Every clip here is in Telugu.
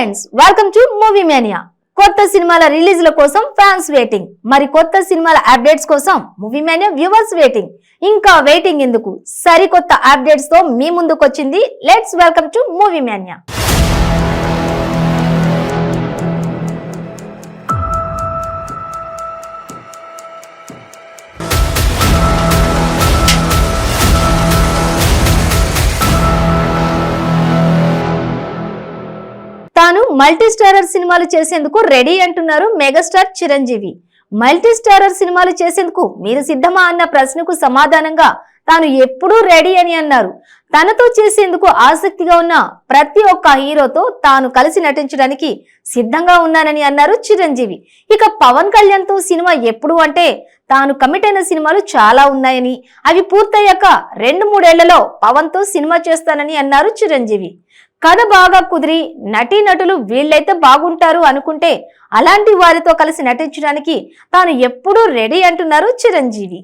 Friends, welcome to movie mania. కొత్త సినిమాల రిలీజ్ల కోసం ఫ్యాన్స్ వెయిటింగ్. మరి కొత్త సినిమాల అప్డేట్స్ కోసం మూవీ మేనియా వ్యూవర్స్ వెయిటింగ్. ఇంకా వెయిటింగ్ ఎందుకు? సరికొత్త అప్డేట్స్ తో మీ ముందుకు వచ్చింది. Let's welcome to movie mania. తాను మల్టీ స్టారర్ సినిమాలు చేసేందుకు రెడీ అంటున్నారు మెగాస్టార్ చిరంజీవి. మల్టీ స్టారర్ సినిమాలు చేసేందుకు మీరు సిద్ధమా అన్న ప్రశ్నకు సమాధానంగా తాను ఎప్పుడూ రెడీ అని అన్నారు. తనతో చేసేందుకు ఆసక్తిగా ఉన్న ప్రతి ఒక్క హీరోతో తాను కలిసి నటించడానికి సిద్ధంగా ఉన్నానని అన్నారు చిరంజీవి. ఇక పవన్ కళ్యాణ్ తో సినిమా ఎప్పుడు అంటే తాను కమిట్ అయిన సినిమాలు చాలా ఉన్నాయని, అవి పూర్తయ్యాక 2-3 ఏళ్లలో పవన్ తో సినిమా చేస్తానని అన్నారు చిరంజీవి. కథ బాగా కుదిరి నటీనటులు వీళ్ళైతే బాగుంటారు అనుకుంటే అలాంటి వారితో కలిసి నటించడానికి తాను ఎప్పుడూ రెడీ అంటున్నారు చిరంజీవి.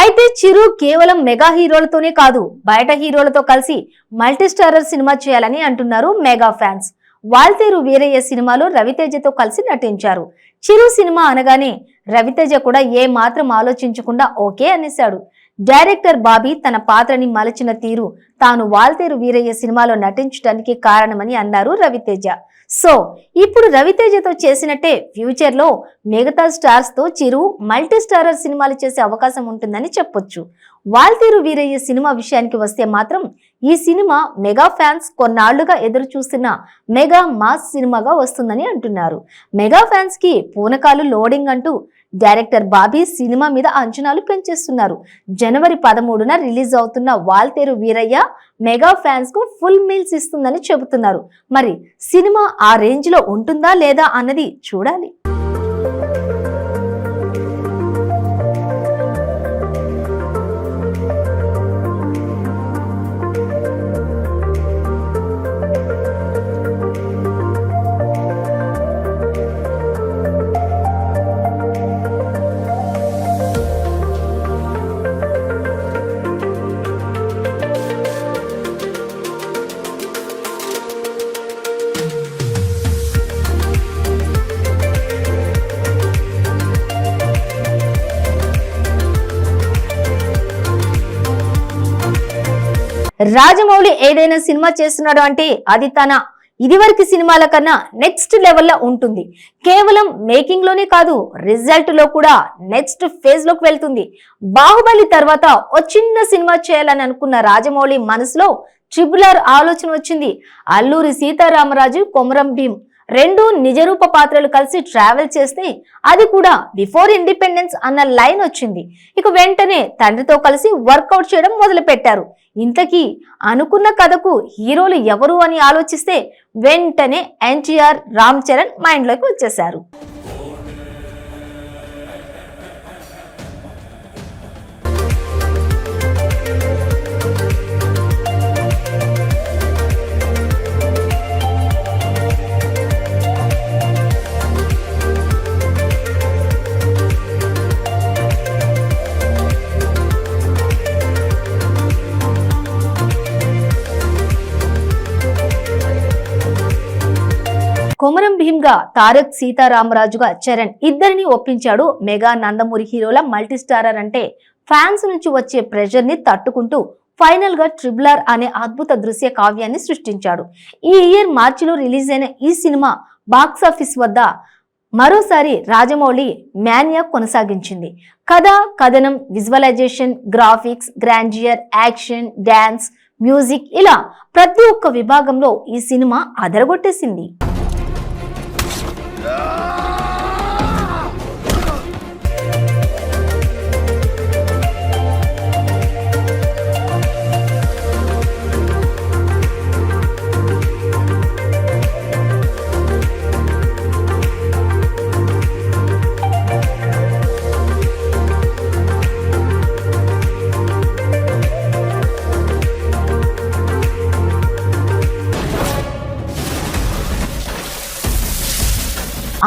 అయితే చిరు కేవలం మెగా హీరోలతోనే కాదు, బయట హీరోలతో కలిసి మల్టీ స్టారర్ సినిమా చేయాలని అంటున్నారు మెగా ఫ్యాన్స్. వాల్తేరు వీరయ్య సినిమాలో రవితేజతో కలిసి నటించారు. చిరు సినిమా అనగానే రవితేజ కూడా ఏ మాత్రం ఆలోచించకుండా ఓకే అనేశాడు. డైరెక్టర్ బాబీ తన పాత్రని మలచిన తీరు తాను వాల్తేరు వీరయ్య సినిమాలో నటించడానికి కారణమని అన్నారు రవితేజ. సో ఇప్పుడు రవితేజతో చేసినట్టే ఫ్యూచర్ లో మిగతా స్టార్స్ తో చిరు మల్టీ స్టారర్ సినిమాలు చేసే అవకాశం ఉంటుందని చెప్పొచ్చు. వాల్తేరు వీరయ్య సినిమా విషయానికి వస్తే మాత్రం ఈ సినిమా మెగా ఫ్యాన్స్ కొన్నాళ్లుగా ఎదురు చూస్తున్న మెగా మాస్ సినిమాగా వస్తుందని అంటున్నారు. మెగా ఫ్యాన్స్ కి పూనకాలు లోడింగ్ అంటూ డైరెక్టర్ బాబీ సినిమా మీద అంచనాలు పెంచేస్తున్నారు. జనవరి 13న రిలీజ్ అవుతున్న వాల్తేరు వీరయ్య మెగా ఫ్యాన్స్ కు ఫుల్ మీల్స్ ఇస్తుందని చెబుతున్నారు. మరి సినిమా ఆ రేంజ్ లో ఉంటుందా లేదా అన్నది చూడాలి. రాజమౌళి ఏదైనా సినిమా చేస్తున్నాడు అంటే అది తన ఇదివరకు సినిమాల కన్నా నెక్స్ట్ లెవెల్లో ఉంటుంది. కేవలం మేకింగ్ లోనే కాదు, రిజల్ట్ లో కూడా నెక్స్ట్ ఫేజ్ లోకి వెళ్తుంది. బాహుబలి తర్వాత ఓ చిన్న సినిమా చేయాలని అనుకున్న రాజమౌళి మనసులో RRR ఆలోచన వచ్చింది. అల్లూరి సీతారామరాజు, కొమరం భీం రెండు నిజరూప పాత్రలు కలిసి ట్రావెల్ చేస్తే అది కూడా బిఫోర్ ఇండిపెండెన్స్ అన్న లైన్ వచ్చింది. ఇక వెంటనే తండ్రితో కలిసి వర్కౌట్ చేయడం మొదలు పెట్టారు. ఇంతకీ అనుకున్న కథకు హీరోలు ఎవరు అని ఆలోచిస్తే వెంటనే NTR, రామ్ చరణ్ మైండ్ లోకి వచ్చేశారు. కొమరం భీమ్గా తారక్, సీతారామరాజుగా చరణ్ ఇద్దరిని ఒప్పించాడు మెగా. నందమూరి హీరోల మల్టీ స్టారర్ అంటే ఫ్యాన్స్ నుంచి వచ్చే ప్రెషర్ ని తట్టుకుంటూ ఫైనల్ గా RRR అనే అద్భుత దృశ్య కావ్యాన్ని సృష్టించాడు. ఈ ఇయర్ మార్చిలో రిలీజ్ అయిన ఈ సినిమా బాక్సాఫీస్ వద్ద మరోసారి రాజమౌళి మ్యానియా కొనసాగించింది. కథ, కథనం, visualisation, graphics, grandeur, action, dance, music ఇలా ప్రతి ఒక్క విభాగంలో ఈ సినిమా అదరగొట్టేసింది.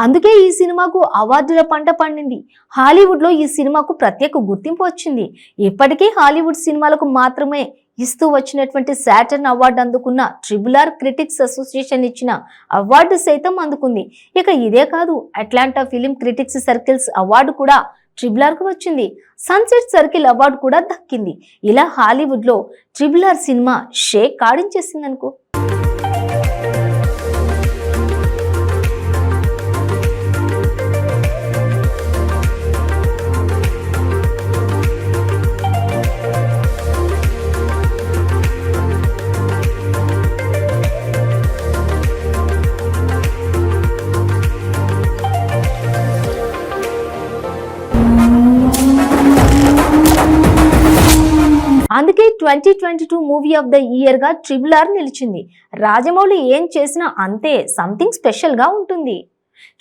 అందుకే ఈ సినిమాకు అవార్డుల పంట పండింది. హాలీవుడ్ లో ఈ సినిమాకు ప్రత్యేక గుర్తింపు వచ్చింది. ఇప్పటికీ హాలీవుడ్ సినిమాలకు మాత్రమే ఇస్తూ వచ్చినటువంటి సాటర్న్ అవార్డు అందుకున్న RRR క్రిటిక్స్ అసోసియేషన్ ఇచ్చిన అవార్డు సైతం అందుకుంది. ఇక ఇదే కాదు, Atlanta film critics circles award కూడా RRR కు వచ్చింది. సన్సెట్ సర్కిల్ అవార్డు కూడా దక్కింది. ఇలా హాలీవుడ్ లో RRR సినిమా షేక్ ఆడించేసింది అనుకో. అందుకే 2022 మూవీ ఆఫ్ ద ఇయర్ గా RRR నిలిచింది. రాజమౌళి ఏం చేసినా అంతే సంథింగ్ స్పెషల్ గా ఉంటుంది.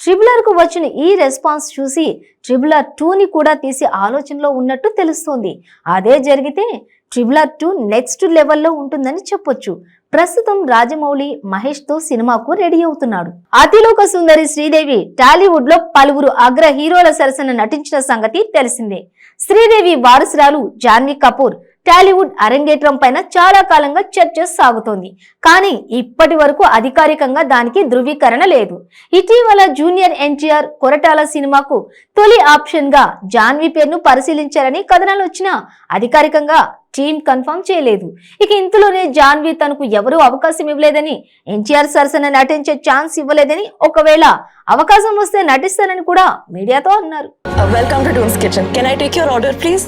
RRR కు వచ్చిన ఈ రెస్పాన్స్ చూసి RRR 2ని కూడా తీసే ఆలోచనలో ఉన్నట్టు తెలుస్తోంది. అదే జరిగితే RRR 2 నెక్స్ట్ లెవెల్లో ఉంటుందని చెప్పొచ్చు. ప్రస్తుతం రాజమౌళి మహేష్ తో సినిమాకు రెడీ అవుతున్నాడు. అతిలోక సుందరి శ్రీదేవి టాలీవుడ్ లో పలువురు అగ్ర హీరోల సరసన నటించిన సంగతి తెలిసిందే. శ్రీదేవి వారసురాలు జాన్వీ కపూర్ టాలీవుడ్ అరంగేట్రం పైన చాలా కాలంగా చర్చ సాగుతోంది. కానీ ఇప్పటి వరకు అధికారికంగా దానికి ధృవీకరణ లేదు. ఇటీవల జూనియర్ ఎన్టీఆర్ కొరటాల సినిమాకు తొలి ఆప్షన్ గా జాన్వీ పేరును పరిశీలించారని కథనాలు వచ్చినా అధికారికంగా టీం కన్ఫర్మ్ చేయలేదు. ఇక ఇంతలోనే జాన్వీ తనకు ఎవరూ అవకాశం ఇవ్వలేదని, ఎన్టీఆర్ సరసన నటించే ఛాన్స్ ఇవ్వలేదని, ఒకవేళ అవకాశం వస్తే నటిస్తానని కూడా మీడియాతో అన్నారు. Welcome to Duns kitchen. Can I take your order please?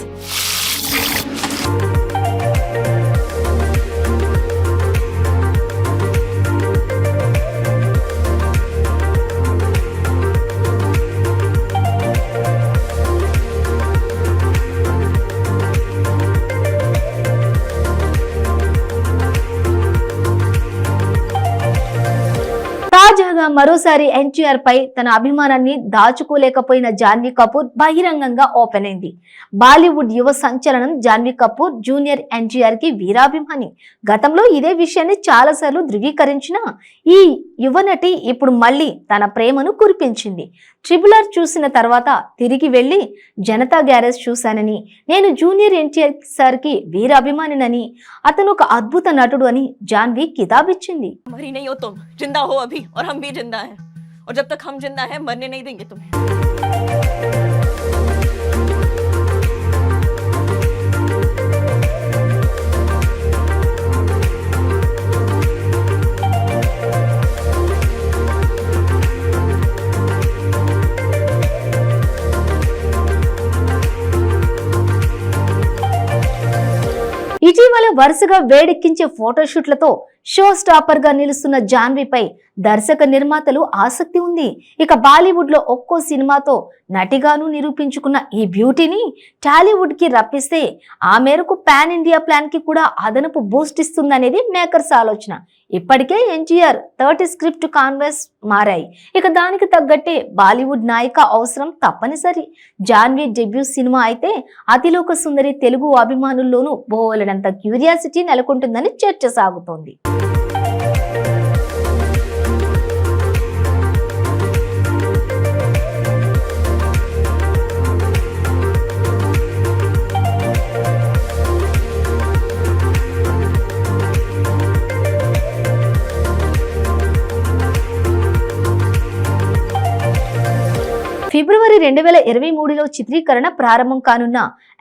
తాజాగా మరోసారి ఎన్టీఆర్ పై తన అభిమానాన్ని దాచుకోలేకపోయిన జాన్వీ కపూర్ బహిరంగంగా ఓపెన్ అయింది. బాలీవుడ్ యువ సంచలనం జాన్వీ కపూర్ జూనియర్ ఎన్టీఆర్ కి వీరాభిమాని. గతంలో ఇదే విషయాన్ని చాలాసార్లు ధృవీకరించిన ఈ యువ నటి ఇప్పుడు మళ్ళీ తన ప్రేమను కురిపించింది. RRR చూసిన తర్వాత తిరిగి వెళ్లి జనతా గ్యారేజ్ చూశానని, నేను జూనియర్ ఎన్టీఆర్ సార్ కి వీరాభిమానినని, అతను ఒక అద్భుత నటుడు అని జాన్వీ కితాబిచ్చింది. और हम भी जिंदा हैं, और जब तक हम जिंदा हैं मरने नहीं देंगे तुम्हें. ఇటీవల వరుసగా వేడెక్కించే ఫోటోషూట్లతో షో స్టాపర్ గా నిలుస్తున్న జాన్వీపై దర్శక నిర్మాతలు ఆసక్తి ఉంది. ఇక బాలీవుడ్ లో ఒక్కో సినిమాతో నటిగాను నిరూపించుకున్న ఈ బ్యూటీని టాలీవుడ్ కి రప్పిస్తే ఆ మేరకు పాన్ ఇండియా ప్లాన్ కి కూడా అదనపు బూస్ట్ ఇస్తుందనేది మేకర్స్ ఆలోచన. ఇప్పటికే ఎన్టీఆర్ 30 స్క్రిప్ట్ కాన్వాస్ మారాయి. ఇక దానికి తగ్గట్టే బాలీవుడ్ నాయిక అవసరం తప్పనిసరి. జాన్వీ డెబ్యూ సినిమా అయితే అతిలోక సుందరి తెలుగు అభిమానుల్లోనూ బోలెడంత క్యూరియాసిటీ నెలకొంటుందని చర్చ సాగుతోంది. ఫిబ్రవరి 2023లో చిత్రీకరణ ప్రారంభం కానున్న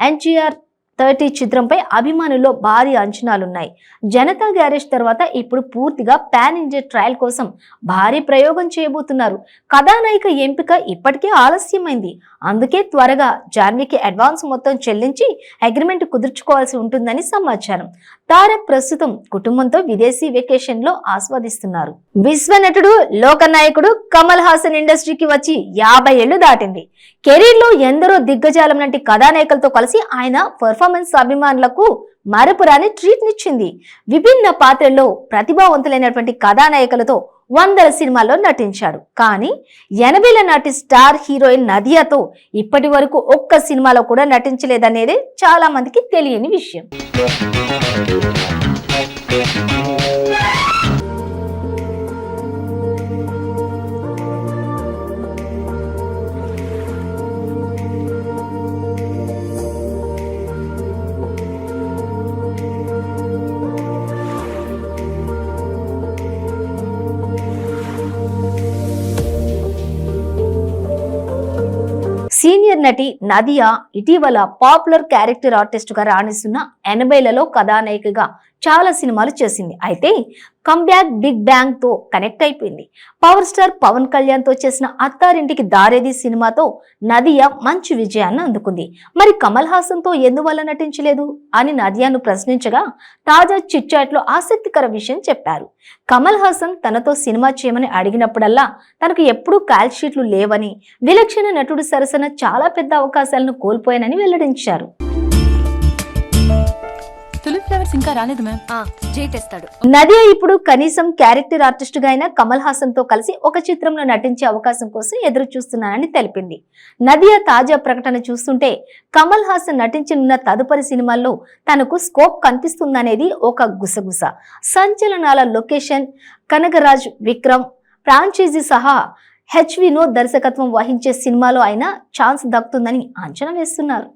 ఎన్టీఆర్ 30 చిత్రంపై అభిమానుల్లో భారీ అంచనాలున్నాయి. జనతా గ్యారేజ్ తర్వాత ఇప్పుడు పూర్తిగా పాన్ ఇండియా ట్రయల్ కోసం భారీ ప్రయోగం చేయబోతున్నారు. కథానాయిక ఎంపిక ఇప్పటికే ఆలస్యమైంది. అందుకే త్వరగా జాన్వీకి అడ్వాన్స్ మొత్తం చెల్లించి అగ్రిమెంట్ కుదుర్చుకోవాల్సి ఉంటుందని సమాచారం. తార ప్రస్తుతం కుటుంబంతో విదేశీ వెకేషన్ లో ఆస్వాదిస్తున్నారు. విశ్వనటుడు లోకనాయకుడు కమల్ హాసన్ ఇండస్ట్రీకి వచ్చి 50 ఏళ్లు దాటింది. కెరీర్ లో ఎందరో దిగ్గజాలం లాంటి కథానాయకులతో కలిసి ఆయన పర్ఫార్మెన్స్ అభిమానులకు మరపురాని ట్రీట్ నిచ్చింది. విభిన్న పాత్రల్లో ప్రతిభావంతులైనటువంటి కథానాయకులతో 100 సినిమాల్లో నటించాడు. కానీ 80ల నాటి స్టార్ హీరోయిన్ నదియాతో ఇప్పటి వరకు ఒక్క సినిమాలో కూడా నటించలేదనేది చాలా మందికి తెలియని విషయం. సీనియర్ నటి నదియా ఇటీవల పాపులర్ క్యారెక్టర్ ఆర్టిస్ట్ గా రాణిస్తున్న 80లలో కథానాయికగా చాలా సినిమాలు చేసింది. అయితే కమ్బ్యాక్ బిగ్ బ్యాంగ్ తో కనెక్ట్ అయిపోయింది. పవర్ స్టార్ పవన్ కళ్యాణ్ తో చేసిన అత్తారింటికి దారేది సినిమాతో నదియా మంచి విజయాన్ని అందుకుంది. మరి కమల్ హాసన్ తో ఎందువల్ల నటించలేదు అని నదియాను ప్రశ్నించగా తాజా చిట్ చాట్ లో ఆసక్తికర విషయం చెప్పారు. కమల్ హాసన్ తనతో సినిమా చేయమని అడిగినప్పుడల్లా తనకు ఎప్పుడూ కాల్ షీట్లు లేవని, విలక్షణ నటుడు సరసన చాలా పెద్ద అవకాశాలను కోల్పోయానని వెల్లడించారు. ఇంకా రాలేదు మ్యామ్. జేటేస్తాడు. నదియా ఇప్పుడు కనీసం క్యారెక్టర్ ఆర్టిస్ట్ గా అయినా కమల్ హాసన్ తో కలిసి ఒక చిత్రంలో నటించే అవకాశం కోసం ఎదురు చూస్తున్నానని తెలిపింది. నదియా తాజా ప్రకటన చూస్తుంటే కమల్ హాసన్ నటించనున్న తదుపరి సినిమాల్లో తనకు స్కోప్ కనిపిస్తుందనేది ఒక గుసగుస. సంచలనాల లొకేషన్, కనగరాజ్ విక్రమ్ ఫ్రాంచైజీ సహా వినోద్ దర్శకత్వం వహించే సినిమాలో అయినా ఛాన్స్ దక్కుతుందని అంచనా వేస్తున్నారు.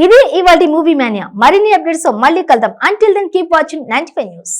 ఇది ఇవాల్టి మూవీ మానియా. మరిన్ని అప్డేట్స్ మళ్ళీ కలుద్దాం. Until then keep watching 95 news.